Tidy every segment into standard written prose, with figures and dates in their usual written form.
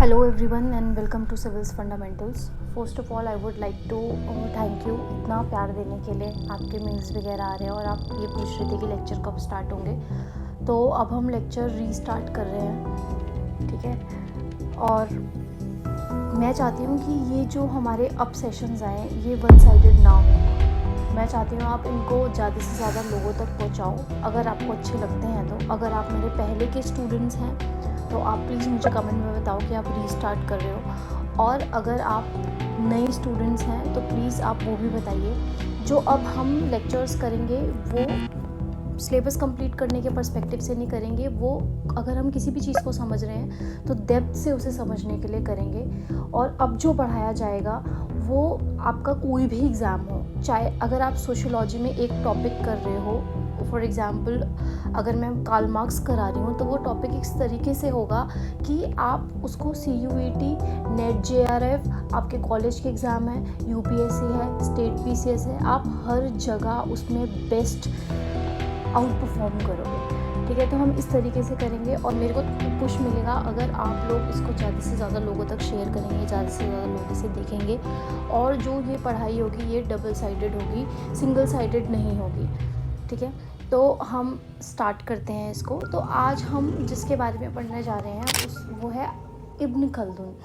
Hello everyone and welcome to Civils Fundamentals. First of all, I would like to thank you इतना प्यार देने के लिए। आपके मेल्स वगैरह आ रहे हैं और आप ये पूछ रहे थे कि लेक्चर कब स्टार्ट होंगे, तो अब हम लेक्चर रीस्टार्ट कर रहे हैं, ठीक है। और मैं चाहती हूँ कि ये जो हमारे अप सेशंस आए ये वन साइडेड ना हो। मैं चाहती हूँ आप इनको ज़्यादा से ज़्यादा लोगों तक पहुँचाओ। अगर आपको अच्छे लगते हैं तो, अगर आप मेरे पहले के स्टूडेंट्स हैं तो आप प्लीज़ मुझे कमेंट में बताओ कि आप रीस्टार्ट कर रहे हो, और अगर आप नए स्टूडेंट्स हैं तो प्लीज़ आप वो भी बताइए। जो अब हम लेक्चर्स करेंगे वो सिलेबस कंप्लीट करने के पर्सपेक्टिव से नहीं करेंगे, वो अगर हम किसी भी चीज़ को समझ रहे हैं तो डेप्थ से उसे समझने के लिए करेंगे। और अब जो पढ़ाया जाएगा वो आपका कोई भी एग्ज़ाम हो, चाहे अगर आप सोशियोलॉजी में एक टॉपिक कर रहे हो, फॉर एग्ज़ाम्पल अगर मैं कार्ल मार्क्स करा रही हूँ तो वो टॉपिक इस तरीके से होगा कि आप उसको CUET, नेट JRF, आपके कॉलेज के एग्ज़ाम है, UPSC है, स्टेट PCS है, आप हर जगह उसमें बेस्ट आउट परफॉर्म करोगे, ठीक है। तो हम इस तरीके से करेंगे और मेरे को पुश मिलेगा अगर आप लोग इसको ज़्यादा से ज़्यादा लोगों तक शेयर करेंगे, ज़्यादा से ज़्यादा लोग इसे देखेंगे। और जो ये पढ़ाई होगी ये डबल साइडेड होगी, सिंगल साइडेड नहीं होगी, ठीक है। तो हम स्टार्ट करते हैं इसको। तो आज हम जिसके बारे में पढ़ने जा रहे हैं वो है इब्न खल्दून।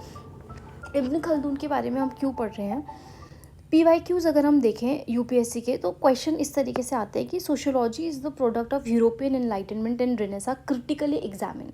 इब्न खल्दून के बारे में हम क्यों पढ़ रहे हैं? PYQs अगर हम देखें UPSC के, तो क्वेश्चन इस तरीके से आते हैं कि sociology is the product of European enlightenment and Renaissance critically examine.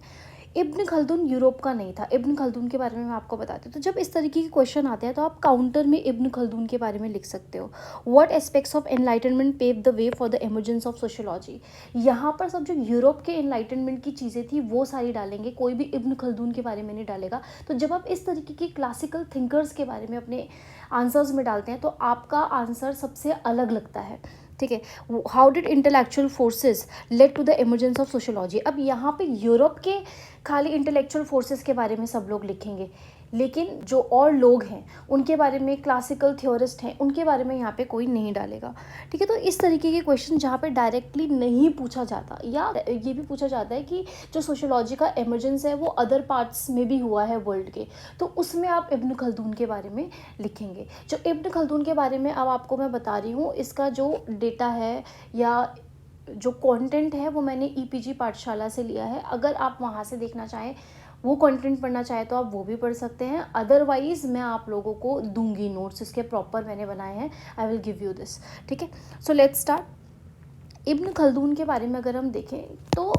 Ibn Khaldun Europe का नहीं था। इब्न खल्दून के बारे में मैं आपको बताती हूँ। तो जब इस तरीके के क्वेश्चन आते हैं तो आप काउंटर में इब्न खल्दून के बारे में लिख सकते हो। What aspects of enlightenment pave the way for the emergence of sociology. यहाँ पर सब जो यूरोप के एनलाइटनमेंट की चीज़ें थी वो सारी डालेंगे, कोई भी इब्न खल्दून के बारे में नहीं डालेगा। तो जब आप इस तरीके की क्लासिकल थिंकर्स के बारे में अपने आंसर्स में डालते हैं तो आपका आंसर सबसे अलग लगता है, ठीक है। How did intellectual forces led to the emergence of sociology. अब यहाँ पे यूरोप के खाली इंटेलेक्चुअल फोर्सेस के बारे में सब लोग लिखेंगे, लेकिन जो और लोग हैं उनके बारे में, क्लासिकल थ्योरिस्ट हैं उनके बारे में यहाँ पे कोई नहीं डालेगा, ठीक है। तो इस तरीके के क्वेश्चन जहाँ पे डायरेक्टली नहीं पूछा जाता, या ये भी पूछा जाता है कि जो सोशियोलॉजी का एमरजेंस है वो अदर पार्ट्स में भी हुआ है वर्ल्ड के, तो उसमें आप इब्न खल्दून के बारे में लिखेंगे। जो इब्न खल्दून के बारे में अब आपको मैं बता रही हूँ, इसका जो डेटा है या जो कंटेंट है वो मैंने EPG पाठशाला से लिया है। अगर आप वहाँ से देखना चाहें, वो कंटेंट पढ़ना चाहे तो आप वो भी पढ़ सकते हैं। अदरवाइज़ मैं आप लोगों को दूंगी नोट्स, इसके प्रॉपर मैंने बनाए हैं। I will give you this, ठीक है। So let's start. Ibn Khaldun के बारे में अगर हम देखें तो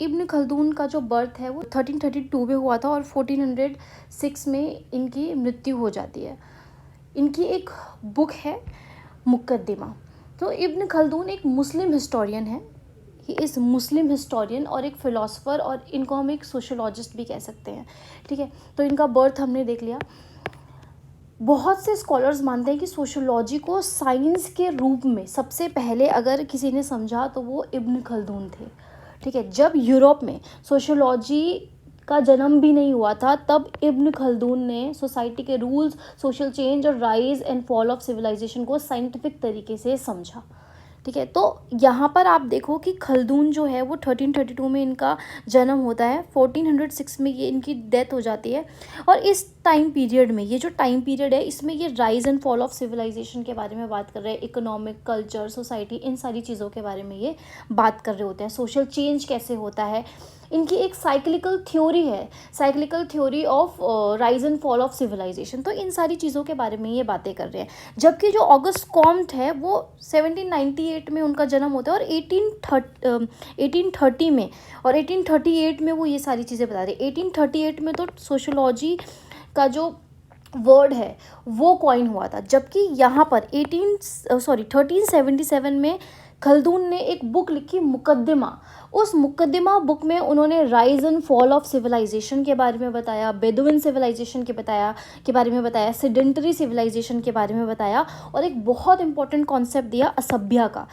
इब्न खल्दून का जो बर्थ है वो 1332 में हुआ था और 1406 में इनकी मृत्यु हो जाती है। इनकी एक बुक है मुकद्दिमा। तो इब्न खल्दून एक मुस्लिम हिस्टोरियन है। ही इज़ मुस्लिम हिस्टोरियन और एक फ़िलासफ़र, और इनको हम एक सोशोलॉजिस्ट भी कह सकते हैं, ठीक है। तो इनका बर्थ हमने देख लिया। बहुत से स्कॉलर्स मानते हैं कि सोशोलॉजी को साइंस के रूप में सबसे पहले अगर किसी ने समझा तो वो इब्न खल्दून थे, ठीक है। जब यूरोप में सोशोलॉजी का जन्म भी नहीं हुआ था तब इब्न खल्दून ने सोसाइटी के रूल्स, सोशल चेंज और rise and fall of civilization को साइंटिफिक तरीके से समझा, ठीक है। तो यहाँ पर आप देखो कि खल्दून जो है वो 1332 में इनका जन्म होता है, 1406 में ये इनकी डेथ हो जाती है। और इस टाइम पीरियड में, ये जो टाइम पीरियड है इसमें ये rise and fall of civilization के बारे में बात कर रहे हैं, इकोनॉमिक, कल्चर, सोसाइटी, इन सारी चीज़ों के बारे में ये बात कर रहे होते हैं। सोशल चेंज कैसे होता है, इनकी एक साइक्लिकल थ्योरी है, cyclical theory of rise and fall of civilization. तो इन सारी चीज़ों के बारे में ये बातें कर रहे हैं। जबकि जो ऑगस्ट कॉम्ट है वो 1798 में उनका जन्म होता है और 1830 में और 1838 में वो ये सारी चीज़ें बता रहे हैं। 1838 में तो सोशोलॉजी का जो वर्ड है वो कॉइन हुआ था, जबकि यहाँ पर 1377 में खल्दून ने एक बुक लिखी मुकद्दिमा। उस मुकद्दिमा बुक में उन्होंने rise and fall of civilization के बारे में बताया, बेदुइन सिविलाइजेशन के बारे में बताया, सेडेंटरी सिविलाइजेशन के बारे में बताया, और एक बहुत इंपॉर्टेंट कॉन्सेप्ट दिया असभ्य का।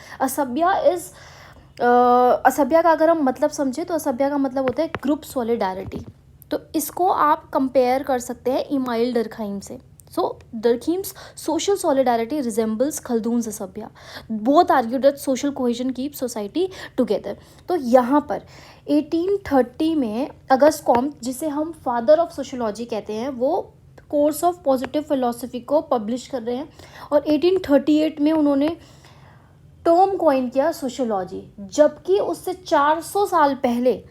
असभ्य का अगर हम मतलब समझे तो असभ्य का मतलब होता है ग्रुप सॉलिडारिटी। तो इसको आप कंपेयर कर सकते हैं इमाइल डर्कहाइम से। So Durkheim's social solidarity resembles Khaldun's Asabya. Both argue that social cohesion keeps society together. तो यहाँ पर 1830 में अगस्त कॉम्ट, जिसे हम फादर ऑफ सोशोलॉजी कहते हैं, वो कोर्स ऑफ पॉजिटिव फिलोसफी को पब्लिश कर रहे हैं और 1838 में उन्होंने टर्म कॉइन किया सोशोलॉजी, जबकि उससे 400 साल पहले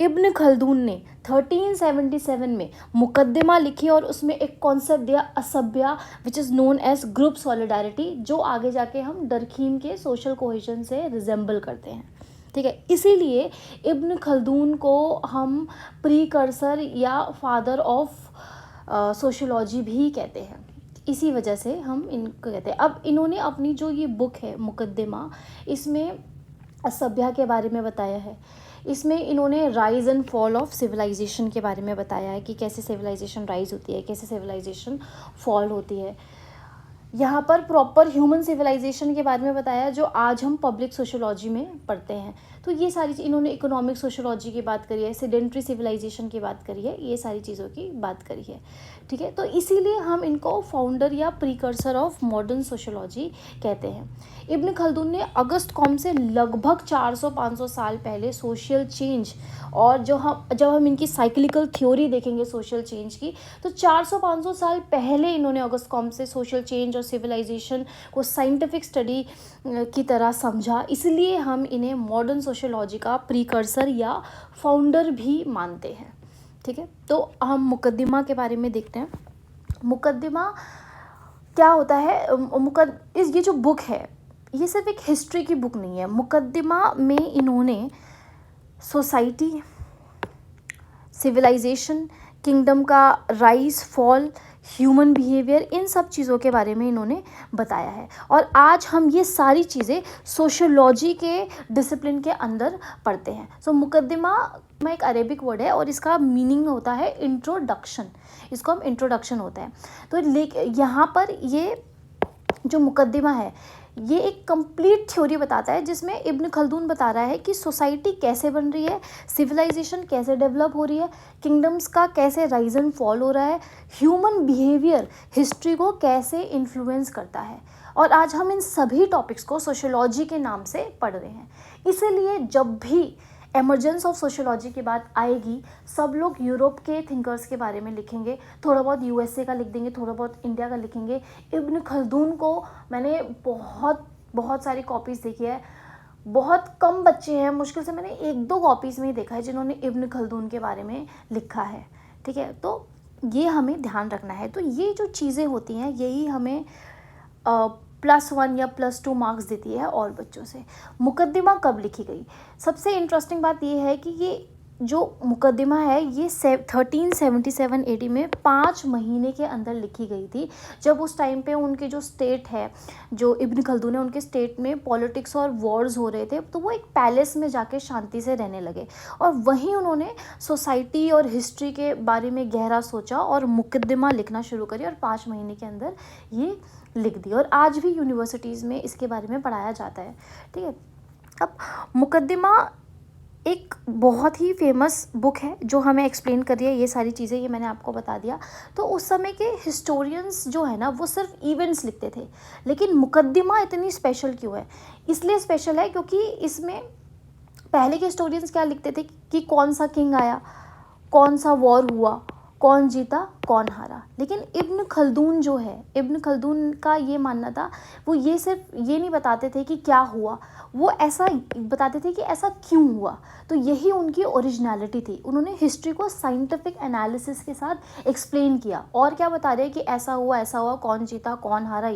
इब्न खल्दून ने 1377 में मुकद्दिमा लिखी और उसमें एक कॉन्सेप्ट दिया असभ्या, which is known as group solidarity, जो आगे जाके हम डरखीम के सोशल कोहेजन से रिजेंबल करते हैं। ठीक है, इसीलिए इब्न खल्दून को हम प्रीकर्सर या फादर ऑफ सोशोलॉजी भी कहते हैं, इसी वजह से हम इनको कहते हैं। अब इन्होंने अपनी जो ये बुक है मुकद्दिमा, इसमें असभ्या के बारे में बताया है, इसमें इन्होंने rise and fall of civilization के बारे में बताया है कि कैसे सिविलाइजेशन राइज होती है, कैसे सिविलाइजेशन फॉल होती है। यहाँ पर प्रॉपर ह्यूमन सिविलाइजेशन के बारे में बताया जो आज हम पब्लिक सोशोलॉजी में पढ़ते हैं। तो ये सारी इन्होंने इकोनॉमिक सोशोलॉजी की बात करी है, सेडेंट्री सिविलाइजेशन की बात करी है, ये सारी चीज़ों की बात करी है। ठीक है, तो इसीलिए हम इनको फाउंडर या प्रीकर्सर ऑफ मॉडर्न सोशोलॉजी कहते हैं। इब्न खल्दून ने अगस्त कॉम से लगभग 400-500 साल पहले सोशल चेंज, और जब हम इनकी साइक्लिकल थ्योरी देखेंगे सोशल चेंज की, तो 400-500 साल पहले इन्होंने अगस्त कॉम से सोशल चेंज और सिविलाइजेशन को साइंटिफिक स्टडी की तरह समझा, इसलिए हम इन्हें मॉडर्न सोशोलॉजी का प्रीकर्सर या फाउंडर भी मानते हैं। ठीक है, तो हम मुकद्दिमा के बारे में देखते हैं। मुकद्दिमा क्या होता है? ये जो बुक है ये सिर्फ एक हिस्ट्री की बुक नहीं है। मुकद्दिमा में इन्होंने सोसाइटी, सिविलाइजेशन, किंगडम का राइज फॉल, ह्यूमन बिहेवियर, इन सब चीज़ों के बारे में इन्होंने बताया है। और आज हम ये सारी चीज़ें सोशोलॉजी के डिसिप्लिन के अंदर पढ़ते हैं। सो मुकद्दिमा एक अरेबिक वर्ड है और इसका मीनिंग होता है इंट्रोडक्शन, इसको हम इंट्रोडक्शन होता है। तो यहाँ पर ये जो मुकद्दिमा है ये एक कंप्लीट थ्योरी बताता है, जिसमें इब्न खल्दून बता रहा है कि सोसाइटी कैसे बन रही है, सिविलाइजेशन कैसे डेवलप हो रही है, किंगडम्स का कैसे राइज एंड फॉल हो रहा है, ह्यूमन बिहेवियर हिस्ट्री को कैसे इन्फ्लुएंस करता है। और आज हम इन सभी टॉपिक्स को सोशोलॉजी के नाम से पढ़ रहे हैं। इसीलिए जब भी एमरजेंस ऑफ सोशोलॉजी की बात आएगी, सब लोग यूरोप के थिंकर्स के बारे में लिखेंगे, थोड़ा बहुत यूएसए का लिख देंगे, थोड़ा बहुत इंडिया का लिखेंगे। इब्न खल्दून को मैंने बहुत सारी कॉपीज़ देखी है, बहुत कम बच्चे हैं, मुश्किल से मैंने 1-2 कॉपीज़ में ही देखा है जिन्होंने इब्न खल्दून के बारे में लिखा है। ठीक है, तो ये हमें ध्यान रखना है। तो ये जो चीज़ें होती हैं यही हमें +1 या +2 मार्क्स देती है और बच्चों से। मुकद्दिमा कब लिखी गई? सबसे इंटरेस्टिंग बात ये है कि ये जो मुकद्दिमा है ये 1377 AD में 5 महीने के अंदर लिखी गई थी, जब उस टाइम पे उनके जो स्टेट है, जो इब्न खल्दून है, उनके स्टेट में पॉलिटिक्स और वॉर्स हो रहे थे, तो वो एक पैलेस में जाके शांति से रहने लगे और वहीं उन्होंने सोसाइटी और हिस्ट्री के बारे में गहरा सोचा और मुकद्दिमा लिखना शुरू करी और 5 महीने के अंदर ये लिख दी। और आज भी यूनिवर्सिटीज़ में इसके बारे में पढ़ाया जाता है। ठीक है, अब मुकद्दिमा एक बहुत ही फेमस बुक है जो हमें एक्सप्लेन कर रही है ये सारी चीज़ें, ये मैंने आपको बता दिया। तो उस समय के हिस्टोरियंस जो है ना वो सिर्फ इवेंट्स लिखते थे, लेकिन मुकद्दिमा इतनी स्पेशल क्यों है? इसलिए स्पेशल है क्योंकि इसमें पहले के हिस्टोरियंस क्या लिखते थे कि कौन सा किंग आया, कौन सा वॉर हुआ, कौन जीता कौन हारा। लेकिन इब्न खल्दून जो है, इब्न खल्दून का ये मानना था, वो ये सिर्फ ये नहीं बताते थे कि क्या हुआ, वो ऐसा बताते थे कि ऐसा क्यों हुआ। तो यही उनकी ओरिजिनलिटी थी। उन्होंने हिस्ट्री को साइंटिफिक एनालिसिस के साथ एक्सप्लेन किया। और क्या बता रहे हैं कि ऐसा हुआ, कौन जीता कौन हारा,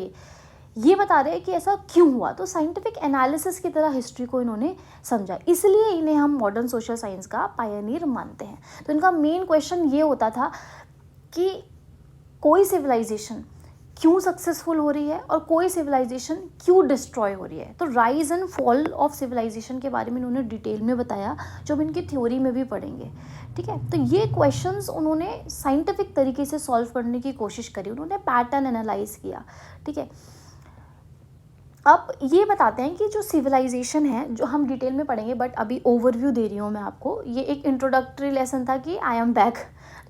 ये बता रहे हैं कि ऐसा क्यों हुआ। तो साइंटिफिक एनालिसिस की तरह हिस्ट्री को इन्होंने समझा, इसलिए इन्हें हम मॉडर्न सोशल साइंस का पायनियर मानते हैं। तो इनका मेन क्वेश्चन ये होता था कि कोई सिविलाइजेशन क्यों सक्सेसफुल हो रही है और कोई सिविलाइजेशन क्यों डिस्ट्रॉय हो रही है। तो rise and fall of civilization के बारे में उन्होंने डिटेल में बताया, जो हम इनकी थ्योरी में भी पढ़ेंगे। ठीक है, तो ये क्वेश्चंस उन्होंने साइंटिफिक तरीके से सॉल्व करने की कोशिश करी, उन्होंने पैटर्न एनालाइज किया। ठीक है, अब ये बताते हैं कि जो सिविलाइजेशन है, जो हम डिटेल में पढ़ेंगे, बट अभी ओवरव्यू दे रही हूँ मैं आपको। ये एक इंट्रोडक्टरी लेसन था कि I am back,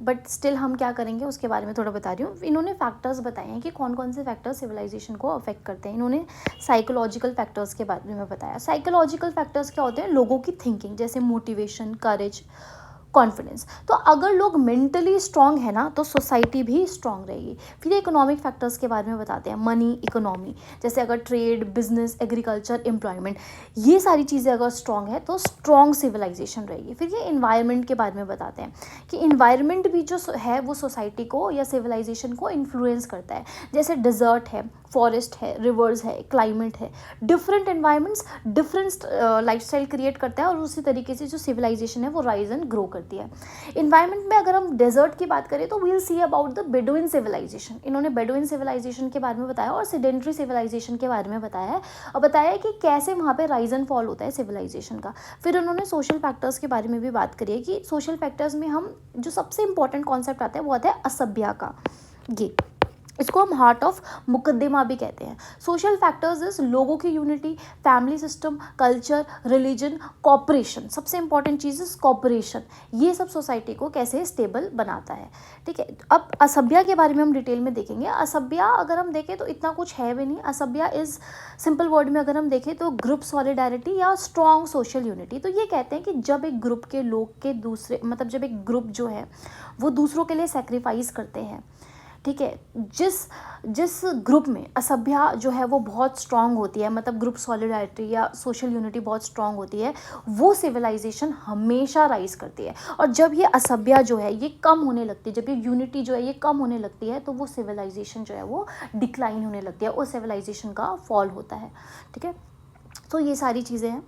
but still हम क्या करेंगे उसके बारे में थोड़ा बता रही हूँ। इन्होंने फैक्टर्स बताए हैं कि कौन कौन से फैक्टर्स सिविलाइजेशन को अफेक्ट करते हैं। इन्होंने साइकोलॉजिकल फैक्टर्स के बारे में बताया। साइकोलॉजिकल फैक्टर्स क्या होते हैं? लोगों की थिंकिंग, जैसे मोटिवेशन, करेज, कॉन्फिडेंस। तो अगर लोग मेंटली स्ट्रांग है ना तो सोसाइटी भी स्ट्रांग रहेगी। फिर इकोनॉमिक फैक्टर्स के बारे में बताते हैं, मनी, इकोनॉमी, जैसे अगर ट्रेड, बिजनेस, एग्रीकल्चर, एम्प्लॉयमेंट, ये सारी चीज़ें अगर स्ट्रांग है तो स्ट्रांग सिविलाइजेशन रहेगी। फिर ये इन्वायरमेंट के बारे में बताते हैं कि इन्वायरमेंट भी जो है वो सोसाइटी को या सिविलाइजेशन को इन्फ्लुएंस करता है। जैसे डिजर्ट है, फॉरेस्ट है, रिवर्स है, क्लाइमेट है, different environments different lifestyle create करता है और उसी तरीके से जो सिविलाइजेशन है वो राइज एंड ग्रो करती है। इन्वायरमेंट में अगर हम डेजर्ट की बात करें तो we'll see about the Bedouin civilisation. इन्होंने बेडुइन सिविलाइजेशन के बारे में बताया और सेडेंट्री सिविलाइजेशन के बारे में बताया है और बताया है कि कैसे वहाँ पे राइज एंड फॉल होता है सिविलाइजेशन का। फिर उन्होंने सोशल फैक्टर्स के बारे में भी बात करी है कि सोशल फैक्टर्स में हम जो सबसे इंपॉर्टेंट कॉन्सेप्ट आता है वो आता है असभ्य का। ये इसको हम हार्ट ऑफ मुकदमा भी कहते हैं। सोशल फैक्टर्स इज लोगों की unity, family system, culture, religion, cooperation. सबसे इंपॉर्टेंट चीज़ इज कॉपरेशन। ये सब सोसाइटी को कैसे स्टेबल बनाता है। ठीक है, अब असभ्य के बारे में हम डिटेल में देखेंगे। असभ्य अगर हम देखें तो इतना कुछ है भी नहीं। असभ्य इज सिंपल वर्ड में अगर हम देखें तो ग्रुप सॉलिडारिटी या स्ट्रॉन्ग सोशल यूनिटी। तो ये कहते हैं कि जब एक ग्रुप के लोग के दूसरे मतलब जब एक ग्रुप जो है वो दूसरों के लिए सेक्रीफाइस करते हैं। ठीक है, जिस ग्रुप में असभ्य जो है वो बहुत स्ट्रांग होती है, मतलब ग्रुप सॉलिडारिटी या सोशल यूनिटी बहुत स्ट्रांग होती है, वो सिविलाइजेशन हमेशा राइज करती है। और जब ये असभ्य जो है ये कम होने लगती है, जब ये यूनिटी जो है ये कम होने लगती है तो वो सिविलाइजेशन जो है वो डिक्लाइन होने लगती है, उस सिविलाइजेशन का फॉल होता है। ठीक है, तो ये सारी चीज़ें हैं।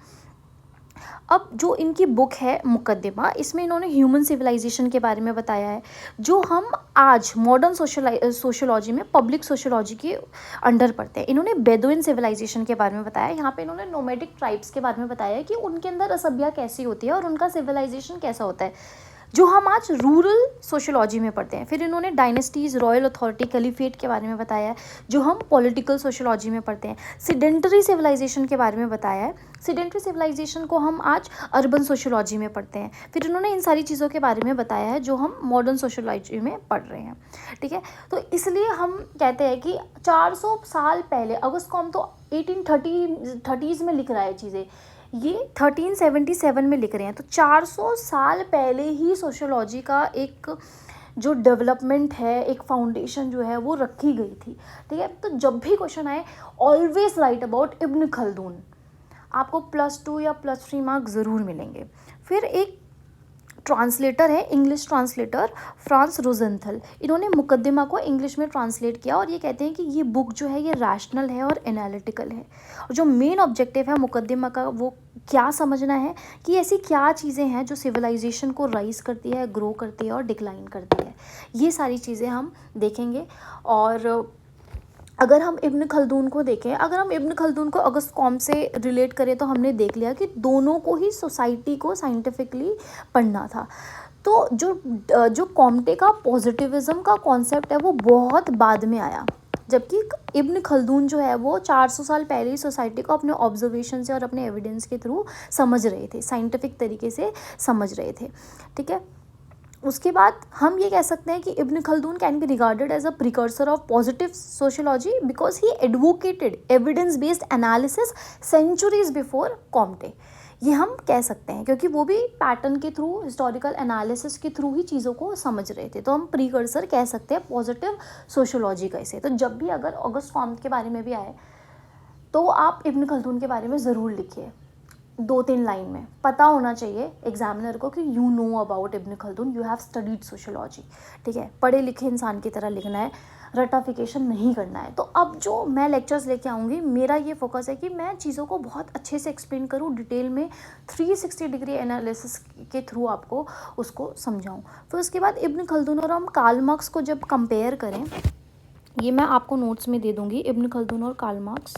अब जो इनकी बुक है मुकदमा, इसमें इन्होंने ह्यूमन सिविलाइजेशन के बारे में बताया है, जो हम आज मॉडर्न सोशोलॉजी में पब्लिक सोशोलॉजी के अंडर पढ़ते हैं। इन्होंने बेदुइन सिविलाइजेशन के बारे में बताया। यहाँ पे इन्होंने नोमैडिक ट्राइब्स के बारे में बताया है कि उनके अंदर असभ्य कैसी होती है और उनका सिविलाइजेशन कैसा होता है, जो हम आज रूरल सोशोलॉजी में पढ़ते हैं। फिर इन्होंने डायनेस्टीज़, रॉयल अथॉरिटी, कैलिफेट के बारे में बताया है, जो हम पॉलिटिकल सोशोलॉजी में पढ़ते हैं। सिडेंटरी सिविलाइजेशन के बारे में बताया है, सिडेंटरी सिविलाइजेशन को हम आज अर्बन सोशोलॉजी में पढ़ते हैं। फिर इन्होंने इन सारी चीज़ों के बारे में बताया है जो हम मॉडर्न सोशोलॉजी में पढ़ रहे हैं। ठीक है, तो इसलिए हम कहते हैं कि 400 साल पहले, अगस्त कॉम तो 1830s में लिख रहा है चीज़ें, ये 1377 में लिख रहे हैं, तो 400 साल पहले ही सोशोलॉजी का एक जो डेवलपमेंट है, एक फाउंडेशन जो है वो रखी गई थी। ठीक है, तो जब भी क्वेश्चन आए always right about ibn Khaldun, आपको +2 या +3 मार्क्स ज़रूर मिलेंगे। फिर एक ट्रांसलेटर है, इंग्लिश ट्रांसलेटर फ्रांस रोजेंथल, इन्होंने मुकदमा को इंग्लिश में ट्रांसलेट किया और ये कहते हैं कि ये बुक जो है ये रैशनल है और एनालिटिकल है। और जो मेन ऑब्जेक्टिव है मुकदमा का वो क्या समझना है कि ऐसी क्या चीज़ें हैं जो सिविलाइजेशन को राइज करती है, ग्रो करती है और डिक्लाइन करती है। ये सारी चीज़ें हम देखेंगे। और अगर हम इब्न खल्दून को देखें, अगर हम इब्न खल्दून को अगस्त कॉम से रिलेट करें तो हमने देख लिया कि दोनों को ही सोसाइटी को साइंटिफिकली पढ़ना था। तो जो कॉम्टे का पॉजिटिविज्म का कॉन्सेप्ट है वो बहुत बाद में आया, जबकि इब्न खल्दून जो है वो 400 साल पहले ही सोसाइटी को अपने ऑब्जर्वेशन से और अपने एविडेंस के थ्रू समझ रहे थे, साइंटिफिक तरीके से समझ रहे थे। ठीक है, उसके बाद हम ये कह सकते हैं कि Ibn Khaldun can be regarded as a precursor of positive sociology because he advocated evidence based analysis centuries before Comte. ये हम कह सकते हैं क्योंकि वो भी पैटर्न के थ्रू, हिस्टोरिकल एनालिसिस के थ्रू ही चीज़ों को समझ रहे थे, तो हम प्रीकर्सर कह सकते हैं पॉजिटिव सोशियोलॉजी का इसे। तो जब भी अगर ऑगस्ट कॉम्ट के बारे में भी आए तो आप इब्न खल्दून के बारे में ज़रूर लिखिए, 2-3 लाइन में पता होना चाहिए एग्जामिनर को कि you know about ibn Khaldun, you have studied sociology. ठीक है, पढ़े लिखे इंसान की तरह लिखना है, रटाफिकेशन नहीं करना है। तो अब जो मैं लेक्चर्स लेके आऊँगी, मेरा ये फोकस है कि मैं चीज़ों को बहुत अच्छे से एक्सप्लेन करूँ, डिटेल में 360 डिग्री एनालिसिस के थ्रू आपको उसको समझाऊँ। फिर उसके बाद इब्न खल्दून और हम कार्ल मार्क्स को जब कंपेयर करें, ये मैं आपको नोट्स में दे दूँगी, इब्न खल्दून और कार्ल मार्क्स,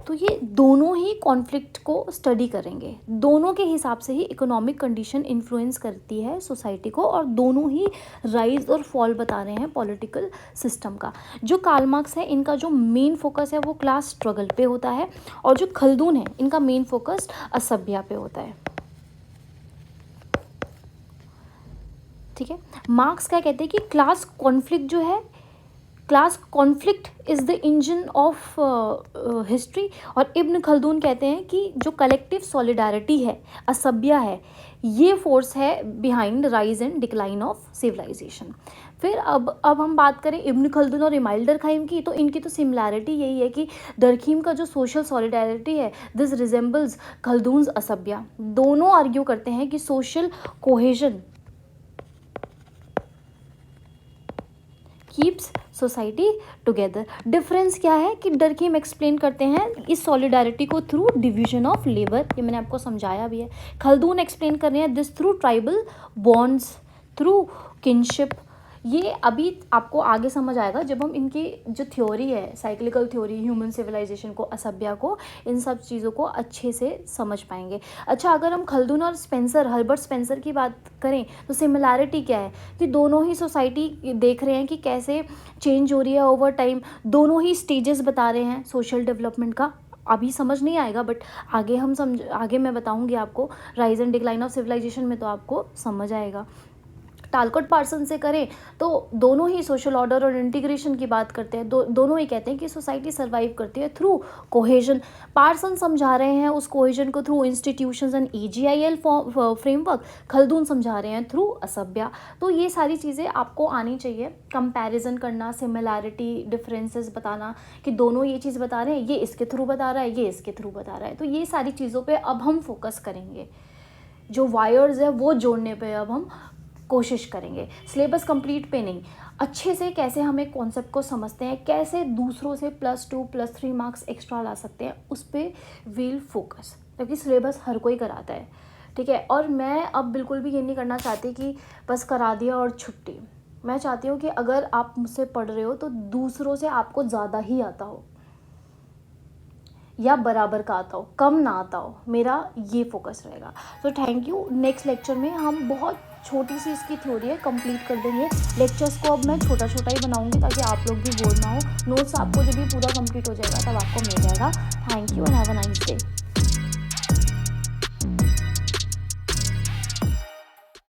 तो ये दोनों ही कॉन्फ्लिक्ट को स्टडी करेंगे। दोनों के हिसाब से ही इकोनॉमिक कंडीशन इन्फ्लुएंस करती है सोसाइटी को और दोनों ही राइज और फॉल बता रहे हैं पॉलिटिकल सिस्टम का। जो कार्ल मार्क्स है इनका जो मेन फोकस है वो क्लास स्ट्रगल पे होता है और जो खल्दून है इनका मेन फोकस असभ्य पे होता है। ठीक है। मार्क्स क्या कहते हैं कि क्लास कॉन्फ्लिक्ट जो है, class conflict is the engine of history. और इब्न खल्दून कहते हैं कि जो कलेक्टिव सॉलिडारिटी है, असभ्य है, ये फोर्स है behind rise and decline of civilization. फिर अब हम बात करें इब्न खल्दून और इमाइल दरखाइम की, तो इनकी तो सिमिलैरिटी यही है कि दरखीम का जो सोशल सॉलिडारिटी है, दिस रिजेंबल्स खल्दून्स असभ्य। दोनों आर्ग्यू करते हैं कि social cohesion keeps society together. Difference क्या है कि डरकीम एक्सप्लेन करते हैं इस सॉलिडारिटी को थ्रू डिवीजन ऑफ लेबर, ये मैंने आपको समझाया भी है। खल्दून एक्सप्लेन कर रहे हैं this through tribal bonds, through kinship. ये अभी आपको आगे समझ आएगा जब हम इनकी जो थ्योरी है, साइक्लिकल थ्योरी, ह्यूमन सिविलाइजेशन को, असभ्य को, इन सब चीज़ों को अच्छे से समझ पाएंगे। अच्छा, अगर हम खल्दून और स्पेंसर, हर्बर्ट स्पेंसर की बात करें तो सिमिलैरिटी क्या है कि दोनों ही सोसाइटी देख रहे हैं कि कैसे चेंज हो रही है ओवर टाइम, दोनों ही स्टेजेस बता रहे हैं सोशल डेवलपमेंट का। अभी समझ नहीं आएगा बट आगे मैं बताऊंगी आपको, rise and decline of civilization में तो आपको समझ आएगा। टालकोट पार्सन से करें तो दोनों ही सोशल ऑर्डर और इंटीग्रेशन की बात करते हैं। दोनों ही कहते हैं कि सोसाइटी सर्वाइव करती है थ्रू कोहेजन। पार्सन समझा रहे हैं उस कोहेजन को through institutions and EGIL framework, Khaldun समझा रहे हैं थ्रू असभ्य। तो ये सारी चीज़ें आपको आनी चाहिए, कंपैरिजन करना, सिमिलैरिटी, डिफरेंसेस बताना कि दोनों ये चीज़ बता रहे हैं, ये इसके थ्रू बता रहा है, ये इसके थ्रू बता रहा है। तो ये सारी चीज़ों पर अब हम फोकस करेंगे, जो वायर्स है वो जोड़ने पर अब हम कोशिश करेंगे, सिलेबस कंप्लीट पे नहीं। अच्छे से कैसे हम एक कॉन्सेप्ट को समझते हैं, कैसे दूसरों से +2 +3 मार्क्स एक्स्ट्रा ला सकते हैं, उस पर विल फोकस, क्योंकि सिलेबस हर कोई कराता है, ठीक है। और मैं अब बिल्कुल भी ये नहीं करना चाहती कि बस करा दिया और छुट्टी। मैं चाहती हूँ कि अगर आप मुझसे पढ़ रहे हो तो दूसरों से आपको ज़्यादा ही आता हो या बराबर का आता हो, कम ना आता हो, मेरा ये फोकस रहेगा। तो थैंक यू। नेक्स्ट लेक्चर में हम बहुत छोटी सी इसकी थ्योरी है, कंप्लीट कर देंगे। लेक्चर्स को अब मैं छोटा छोटा ही बनाऊंगी ताकि आप लोग भी बोर ना हो। नोट्स आपको जब भी पूरा कंप्लीट हो जाएगा तब आपको मिल जाएगा। Thank you and have a nice day.